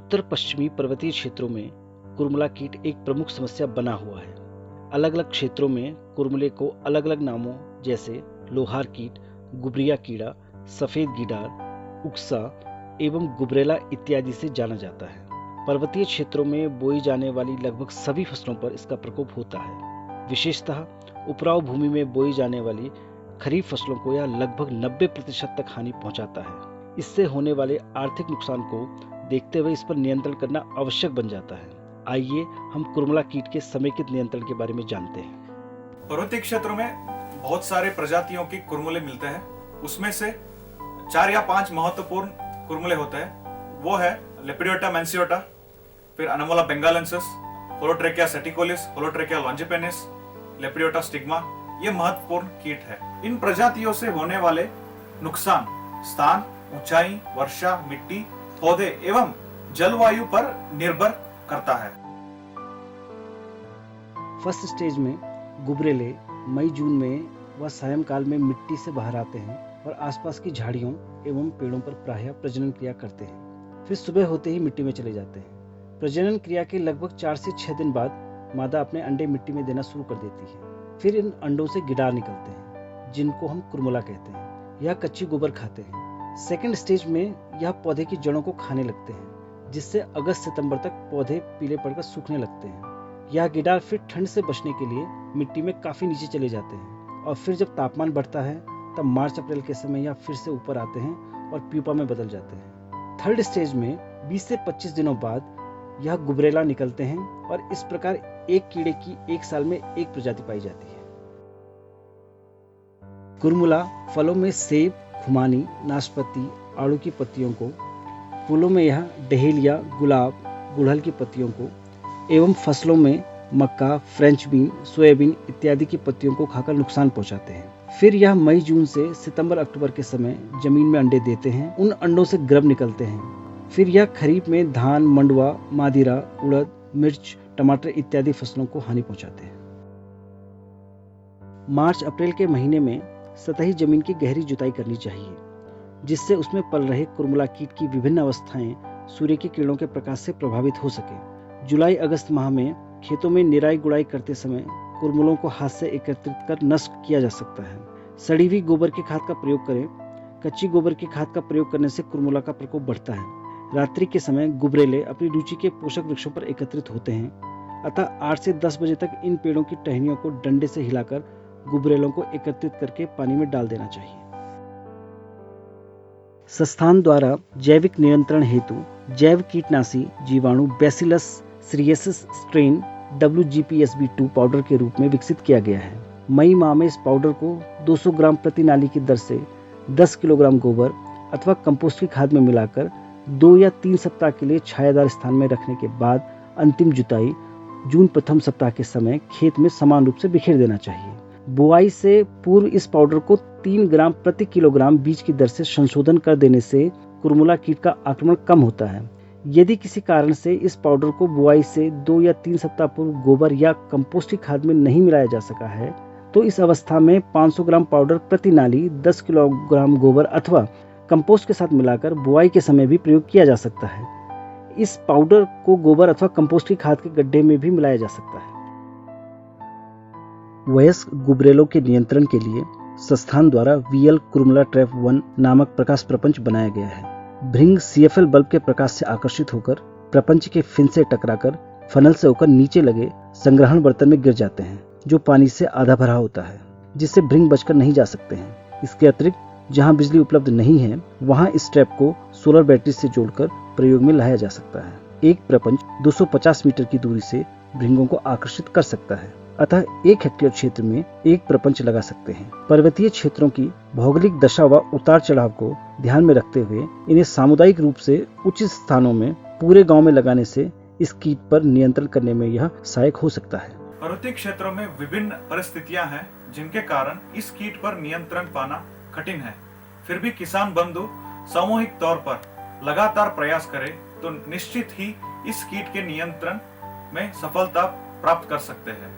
उत्तर पश्चिमी पर्वतीय क्षेत्रों में कुरमुला कीट एक प्रमुख समस्या बना हुआ है। अलग अलग क्षेत्रों में कुरमुले को अलग अलग नामों जैसे लोहार कीट, गुबरिया कीड़ा, सफेद गिडार, उकसा एवं गुबरेला इत्यादि से जाना जाता है। पर्वतीय क्षेत्रों में बोई जाने वाली लगभग सभी फसलों पर इसका प्रकोप होता है। विशेषतः उपराऊ भूमि में बोई जाने वाली खरीफ फसलों को यह लगभग 90% तक हानि पहुंचाता है। इससे होने वाले आर्थिक नुकसान को देखते हुए इस पर नियंत्रण करना आवश्यक बन जाता है। आइए हम कुरमुला कीट के समेकित नियंत्रण के बारे में जानते हैं। पर्वतीय क्षेत्रों में बहुत सारे प्रजातियों की कुरमुले मिलते हैं। उसमें से 4 या 5 महत्वपूर्ण कुरमुले होते हैं। वो है लेपिडियोटा मैंसियोटा, फिर अनोमोला बेंगालेंसिस, होलोट्रेकिया सेटिकोलिस, होलोट्रेकिया लॉन्जिपेनिस, लेपिडियोटा स्टिग्मा। ये महत्वपूर्ण कीट है। इन प्रजातियों से होने वाले नुकसान स्थान, ऊंचाई, वर्षा, मिट्टी, पौधे एवं जलवायु पर निर्भर करता है। फर्स्ट स्टेज में गुबरेले मई जून में व सायंकाल में मिट्टी से बाहर आते हैं और आसपास की झाड़ियों एवं पेड़ों पर प्रायः प्रजनन क्रिया करते हैं। फिर सुबह होते ही मिट्टी में चले जाते हैं। प्रजनन क्रिया के लगभग 4 से 6 दिन बाद मादा अपने अंडे मिट्टी में देना शुरू कर देती है। फिर इन अंडों से गिडार निकलते हैं जिनको हम कुरमुला कहते हैं। यह कच्ची गोबर खाते हैं। सेकेंड स्टेज में यह पौधे की जड़ों को खाने लगते हैं, जिससे अगस्त सितंबर तक पौधे पीले पड़कर सूखने लगते हैं। यह गिडार फिर ठंड से बचने के लिए मिट्टी में काफी नीचे चले जाते हैं और फिर जब तापमान बढ़ता है तब मार्च अप्रैल के समय यह फिर से ऊपर आते हैं और प्यूपा में बदल जाते हैं। थर्ड स्टेज में 20 से 25 दिनों बाद यह गुबरेला निकलते हैं और इस प्रकार एक कीड़े की एक साल में एक प्रजाति पाई जाती है। कुरमुला फलों में सेब, खुमानी, नाशपाती, आड़ू की पत्तियों को, फूलों में यह डहेलिया, गुलाब, गुड़हल की पत्तियों को एवं फसलों में मक्का, फ्रेंच बीन, सोयाबीन इत्यादि की पत्तियों को खाकर नुकसान पहुंचाते हैं। फिर यह मई जून से सितंबर अक्टूबर के समय जमीन में अंडे देते हैं। उन अंडों से ग्रब निकलते हैं। फिर यह खरीफ में धान, मंडुआ, मादिरा, उड़द, मिर्च, टमाटर इत्यादि फसलों को हानि पहुंचाते हैं। मार्च अप्रैल के महीने में सतही जमीन की गहरी जुताई करनी चाहिए, जिससे उसमें पल रहे कुरमुला कीट की विभिन्न अवस्थाएं सूर्य की किरणों के प्रकाश से प्रभावित हो सके। जुलाई अगस्त माह में खेतों में निराई गुड़ाई करते समय कुरमुलों को हाथ से एकत्रित कर नष्ट किया जा सकता है। सड़ी हुई गोबर की खाद का प्रयोग करें। कच्ची गोबर की खाद का प्रयोग करने से कुरमुला का प्रकोप बढ़ता है। रात्रि के समय गुबरेले अपनी रुचि के पोषक वृक्षों पर एकत्रित होते हैं, अतः 8 से 10 बजे तक इन पेड़ों की टहनियों को डंडे से हिलाकर गुबरेलों को एकत्रित करके पानी में डाल देना चाहिए। संस्थान द्वारा जैविक नियंत्रण हेतु जैव कीटनाशी जीवाणु बैसिलस सीरियसिस स्ट्रेन WGPSB2 पाउडर के रूप में विकसित किया गया है। मई माह में इस पाउडर को 200 ग्राम प्रति नाली की दर से 10 किलोग्राम गोबर अथवा कंपोस्ट की खाद में मिलाकर 2 या 3 सप्ताह के लिए छायादार स्थान में रखने के बाद अंतिम जुताई जून प्रथम सप्ताह के समय खेत में समान रूप से बिखेर देना चाहिए। बुआई से पूर्व इस पाउडर को 3 ग्राम प्रति किलोग्राम बीज की दर से संशोधन कर देने से कुरमुला कीट का आक्रमण कम होता है। यदि किसी कारण से इस पाउडर को बुआई से 2 या 3 सप्ताह पूर्व गोबर या कंपोस्ट की खाद में नहीं मिलाया जा सका है, तो इस अवस्था में 500 ग्राम पाउडर प्रति नाली 10 किलोग्राम गोबर अथवा कंपोस्ट के साथ मिलाकर बुआई के समय भी प्रयोग किया जा सकता है। इस पाउडर को गोबर अथवा कंपोस्ट की खाद के गड्ढे में भी मिलाया जा सकता है। वयस्क गुबरेलों के नियंत्रण के लिए संस्थान द्वारा VL कुरमुला ट्रैप 1 नामक प्रकाश प्रपंच बनाया गया है। भृंग CFL बल्ब के प्रकाश से आकर्षित होकर प्रपंच के फिन से टकराकर फनल से होकर नीचे लगे संग्रहण बर्तन में गिर जाते हैं, जो पानी से आधा भरा होता है, जिससे भृंग बचकर नहीं जा सकते हैं। इसके अतिरिक्त जहां बिजली उपलब्ध नहीं है, वहां इस ट्रैप को सोलर बैटरी से जोड़कर प्रयोग में लाया जा सकता है। एक प्रपंच 250 मीटर की दूरी से भृंगों को आकर्षित कर सकता है, अतः 1 हेक्टेयर क्षेत्र में एक प्रपंच लगा सकते हैं। पर्वतीय क्षेत्रों की भौगोलिक दशा व उतार चढ़ाव को ध्यान में रखते हुए इन्हें सामुदायिक रूप से उचित स्थानों में पूरे गांव में लगाने से इस कीट पर नियंत्रण करने में यह सहायक हो सकता है। पर्वतीय क्षेत्रों में विभिन्न परिस्थितियां हैं, जिनके कारण इस कीट पर नियंत्रण पाना कठिन है। फिर भी किसान बंधु सामूहिक तौर पर लगातार प्रयास करें तो निश्चित ही इस कीट के नियंत्रण में सफलता प्राप्त कर सकते हैं।